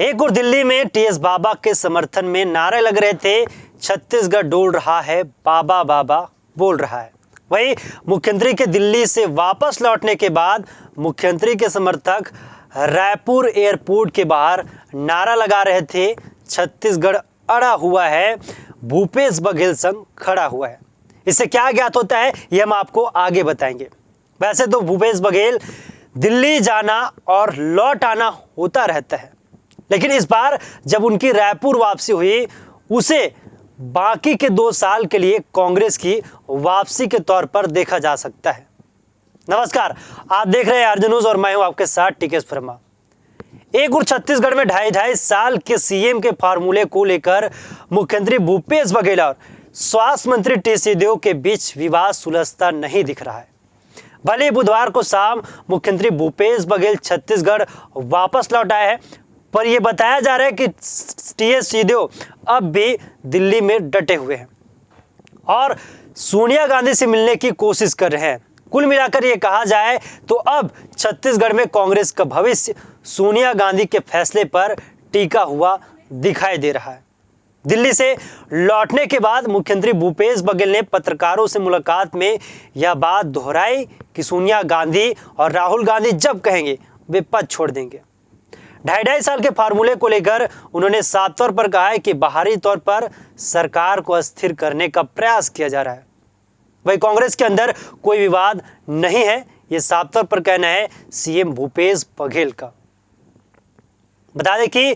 एक और दिल्ली में टीएस बाबा के समर्थन में नारे लग रहे थे, छत्तीसगढ़ डोल रहा है, बाबा बाबा बोल रहा है। वहीं मुख्यमंत्री के दिल्ली से वापस लौटने के बाद मुख्यमंत्री के समर्थक रायपुर एयरपोर्ट के बाहर नारा लगा रहे थे, छत्तीसगढ़ अड़ा हुआ है, भूपेश बघेल संग खड़ा हुआ है। इससे क्या ज्ञात होता है ये हम आपको आगे बताएंगे। वैसे तो भूपेश बघेल दिल्ली जाना और लौट आना होता रहता है, लेकिन इस बार जब उनकी रायपुर वापसी हुई, उसे बाकी के 2 साल के लिए कांग्रेस की वापसी के तौर पर देखा जा सकता है। नमस्कार, आप देख रहे हैं आरजे न्यूज और मैं हूं आपके साथ टिकेश वर्मा। एक और छत्तीसगढ़ में 2.5 साल के सीएम के फार्मूले को लेकर मुख्यमंत्री भूपेश बघेल और स्वास्थ्य मंत्री टीएस सिंहदेव के बीच विवाद सुलझता नहीं दिख रहा है। भले बुधवार को शाम मुख्यमंत्री भूपेश बघेल छत्तीसगढ़ वापस लौट आए हैं, पर यह बताया जा रहा है कि टीएस सिंहदेव अब भी दिल्ली में डटे हुए हैं और सोनिया गांधी से मिलने की कोशिश कर रहे हैं। कुल मिलाकर यह कहा जाए तो अब छत्तीसगढ़ में कांग्रेस का भविष्य सोनिया गांधी के फैसले पर टिका हुआ दिखाई दे रहा है। दिल्ली से लौटने के बाद मुख्यमंत्री भूपेश बघेल ने पत्रकारों से मुलाकात में यह बात दोहराई कि सोनिया गांधी और राहुल गांधी जब कहेंगे वे पद छोड़ देंगे। 2.5 साल के फार्मूले को लेकर उन्होंने साफ तौर पर कहा है कि बाहरी तौर पर सरकार को अस्थिर करने का प्रयास किया जा रहा है। वही कांग्रेस के अंदर कोई विवाद नहीं है, यह साफ तौर पर कहना है सीएम भूपेश बघेल का। बता दें कि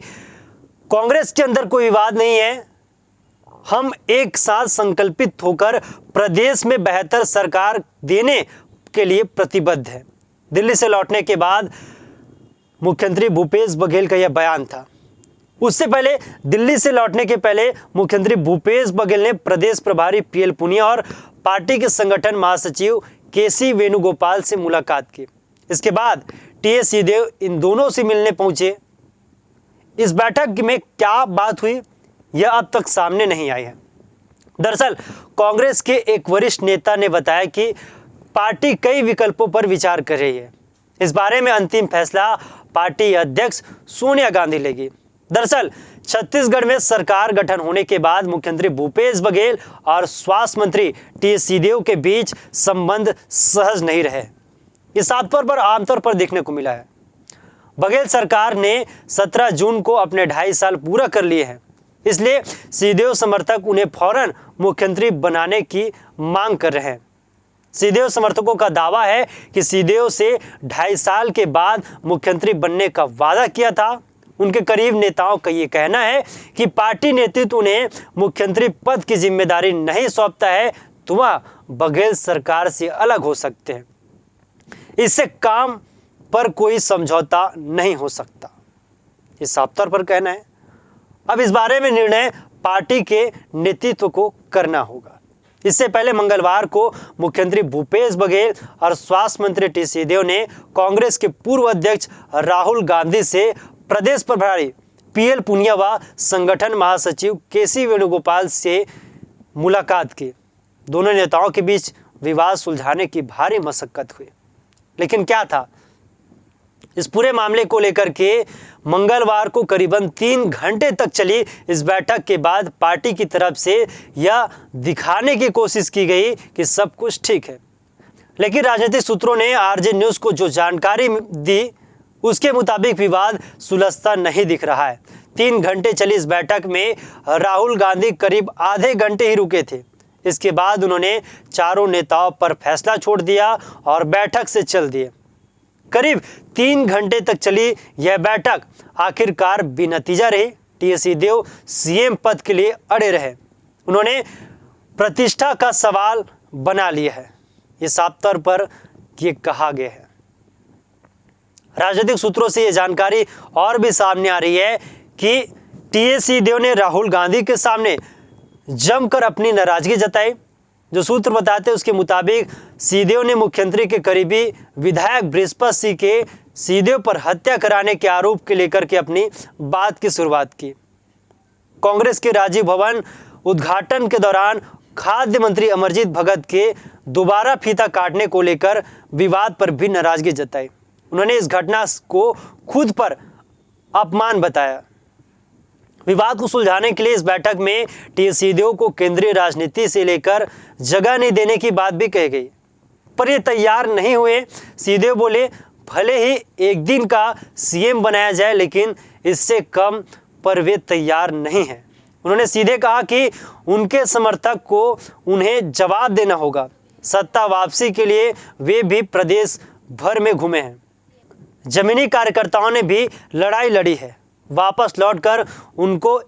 कांग्रेस के अंदर कोई विवाद नहीं है। हम एक साथ संकल्पित होकर प्रदेश में बेहतर सरकार देने के लिए प्रतिबद्ध हैं। दिल्ली से लौटने के बाद मुख्यमंत्री भूपेश बघेल का यह बयान था। उससे पहले दिल्ली से लौटने के पहले मुख्यमंत्री भूपेश बघेल ने प्रदेश प्रभारी पीएल पुनिया और पार्टी के संगठन महासचिव केसी वेणुगोपाल से मुलाकात की। इसके बाद टीएस सिंहदेव इन दोनों से मिलने पहुंचे। इस बैठक में क्या बात हुई यह अब तक सामने नहीं आई है। दरअसल कांग्रेस के एक वरिष्ठ नेता ने बताया कि पार्टी कई विकल्पों पर विचार कर रही है। इस बारे में अंतिम फैसला पार्टी अध्यक्ष सोनिया गांधी लेगी। दरअसल छत्तीसगढ़ में सरकार गठन होने के बाद मुख्यमंत्री भूपेश बघेल और स्वास्थ्य मंत्री टीएस सिंहदेव के बीच संबंध सहज नहीं रहे। इस साफ पर आमतौर पर देखने को मिला है। बघेल सरकार ने 17 जून को अपने 2.5 साल पूरा कर लिए हैं, इसलिए सिंहदेव समर्थक उन्हें फौरन मुख्यमंत्री बनाने की मांग कर रहे हैं। सिंहदेव समर्थकों का दावा है कि सिंहदेव से 2.5 साल के बाद मुख्यमंत्री बनने का वादा किया था। उनके करीब नेताओं का ये कहना है कि पार्टी नेतृत्व उन्हें मुख्यमंत्री पद की जिम्मेदारी नहीं सौंपता है तो वह बघेल सरकार से अलग हो सकते हैं। इससे काम पर कोई समझौता नहीं हो सकता, ये साफ तौर पर कहना है। अब इस बारे में निर्णय पार्टी के नेतृत्व को करना होगा। इससे पहले मंगलवार को मुख्यमंत्री भूपेश बघेल और स्वास्थ्य मंत्री टीएस सिंहदेव ने कांग्रेस के पूर्व अध्यक्ष राहुल गांधी से प्रदेश प्रभारी पीएल पुनिया व संगठन महासचिव केसी वेणुगोपाल से मुलाकात की। दोनों नेताओं के बीच विवाद सुलझाने की भारी मशक्कत हुई, लेकिन क्या था इस पूरे मामले को लेकर के मंगलवार को करीबन 3 घंटे तक चली इस बैठक के बाद पार्टी की तरफ से यह दिखाने की कोशिश की गई कि सब कुछ ठीक है, लेकिन राजनीतिक सूत्रों ने आरजे न्यूज को जो जानकारी दी उसके मुताबिक विवाद सुलझता नहीं दिख रहा है। 3 घंटे चली इस बैठक में राहुल गांधी करीब आधे घंटे ही रुके थे। इसके बाद उन्होंने चारों नेताओं पर फैसला छोड़ दिया और बैठक से चल दिए। करीब 3 घंटे तक चली यह बैठक आखिरकार बेनतीजा रही। टीएस सिंहदेव सीएम पद के लिए अड़े रहे। उन्होंने प्रतिष्ठा का सवाल बना लिया है, ये साफ तौर पर ये कहा गया है। राजनीतिक सूत्रों से यह जानकारी और भी सामने आ रही है कि टीएस सिंहदेव ने राहुल गांधी के सामने जमकर अपनी नाराजगी जताई। जो सूत्र बताते हैं उसके मुताबिक सिंहदेव ने मुख्यमंत्री के करीबी विधायक बृहस्पति सिंह के सिंहदेव पर हत्या कराने के आरोप के लेकर के अपनी बात की शुरुआत की। कांग्रेस के राजीव भवन उद्घाटन के दौरान खाद्य मंत्री अमरजीत भगत के दोबारा फीता काटने को लेकर विवाद पर भी नाराजगी जताई। उन्होंने इस घटना को खुद पर अपमान बताया। विवाद को सुलझाने के लिए इस बैठक में टीएस सिंहदेव को केंद्रीय राजनीति से लेकर जगह नहीं देने की बात भी कही गई, पर ये तैयार नहीं हुए। सिंहदेव बोले, भले ही एक दिन का सीएम बनाया जाए, लेकिन इससे कम पर वे तैयार नहीं हैं। उन्होंने सीधे कहा कि उनके समर्थक को उन्हें जवाब देना होगा। सत्ता वापसी के लिए वे भी प्रदेश भर में घूमे हैं। जमीनी कार्यकर्ताओं ने भी लड़ाई लड़ी है, वापस लौटकर उनको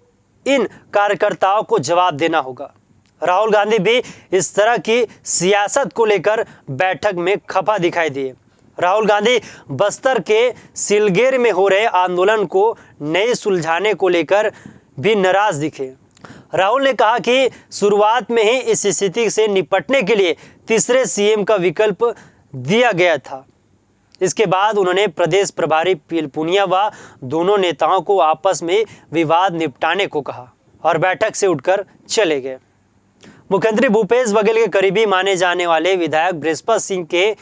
इन कार्यकर्ताओं को जवाब देना होगा। राहुल गांधी भी इस तरह की सियासत को लेकर बैठक में खफा दिखाई दिए। राहुल गांधी बस्तर के सिलगेर में हो रहे आंदोलन को नहीं सुलझाने को लेकर भी नाराज दिखे। राहुल ने कहा कि शुरुआत में ही इस स्थिति से निपटने के लिए तीसरे सीएम का विकल्प दिया गया था। इसके बाद उन्होंने प्रदेश प्रभारी पीएल पुनिया व दोनों नेताओं को आपस में विवाद निपटाने को कहा और बैठक से उठकर चले गए। मुख्यमंत्री भूपेश बघेल के करीबी माने जाने वाले विधायक बृहस्पत सिंह के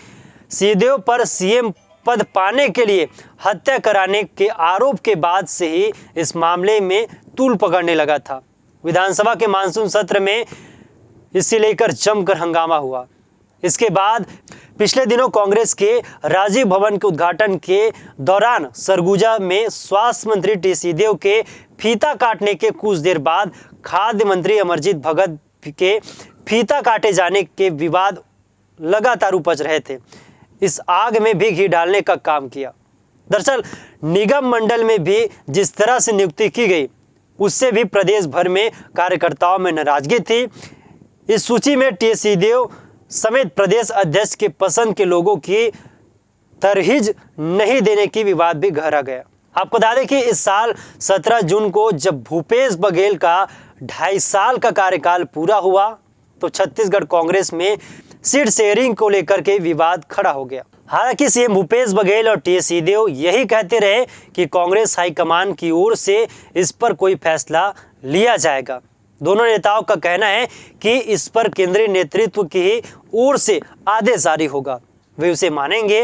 सिंहदेव पर सीएम पद पाने के लिए हत्या कराने के आरोप के बाद से ही इस मामले में तूल पकड़ने लगा था। विधानसभा के मानसून सत्र में इसे लेकर जमकर हंगामा हुआ। इसके बाद पिछले दिनों कांग्रेस के राजीव भवन के उद्घाटन के दौरान सरगुजा में स्वास्थ्य मंत्री टी सिंहदेव के फीता काटने के कुछ देर बाद खाद्य मंत्री अमरजीत भगत के फीता काटे जाने के विवाद लगातार उपज रहे थे। इस आग में भी घी डालने का काम किया। दरअसल निगम मंडल में भी जिस तरह से नियुक्ति की गई, उससे भी प्रदेश भर में कार्यकर्ताओं में नाराजगी थी। इस सूची में टी सिंहदेव समेत प्रदेश अध्यक्ष के पसंद के लोगों की तरहीज नहीं देने की विवाद भी गहरा गया। आपको बता दें कि इस साल 17 जून को जब भूपेश बघेल का 2.5 साल का कार्यकाल पूरा हुआ तो छत्तीसगढ़ कांग्रेस में सीट शेयरिंग को लेकर के विवाद खड़ा हो गया। हालांकि सीएम भूपेश बघेल और टी सिंहदेव यही कहते रहे कि कांग्रेस हाईकमान की ओर से इस पर कोई फैसला लिया जाएगा। दोनों नेताओं का कहना है कि इस पर केंद्रीय नेतृत्व की ओर से आदेश जारी होगा, वे उसे मानेंगे।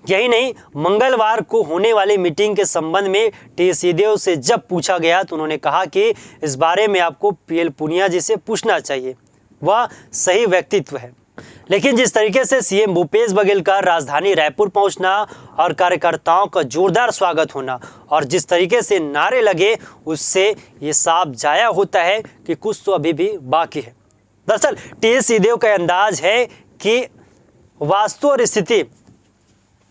यही नहीं, मंगलवार को होने वाली मीटिंग के संबंध में टी सिंहदेव से जब पूछा गया तो उन्होंने कहा कि इस बारे में आपको पीएल पुनिया जी से पूछना चाहिए, वह सही व्यक्तित्व है। लेकिन जिस तरीके से सीएम भूपेश बघेल का राजधानी रायपुर पहुंचना और कार्यकर्ताओं का जोरदार स्वागत होना और जिस तरीके से नारे लगे, उससे ये साफ जाया होता है कि कुछ तो अभी भी बाकी है। दरअसल टी सिंहदेव का अंदाज है कि वास्तु और स्थिति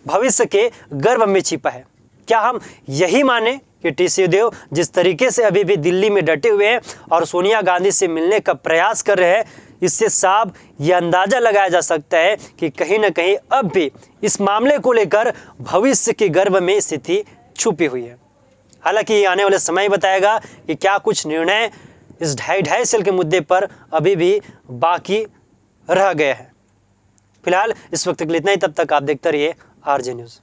भविष्य के गर्भ में छिपा है। क्या हम यही माने कि टी सिंहदेव जिस तरीके से अभी भी दिल्ली में डटे हुए हैं और सोनिया गांधी से मिलने का प्रयास कर रहे हैं, इससे साफ यह अंदाजा लगाया जा सकता है कि कहीं ना कहीं अब भी इस मामले को लेकर भविष्य के गर्भ में स्थिति छुपी हुई है। हालांकि ये आने वाले समय बताएगा कि क्या कुछ निर्णय इस 2.5 साल के मुद्दे पर अभी भी बाकी रह गए हैं। फिलहाल इस वक्त के लिए इतना ही। तब तक आप देखते रहिए आरजे न्यूज़।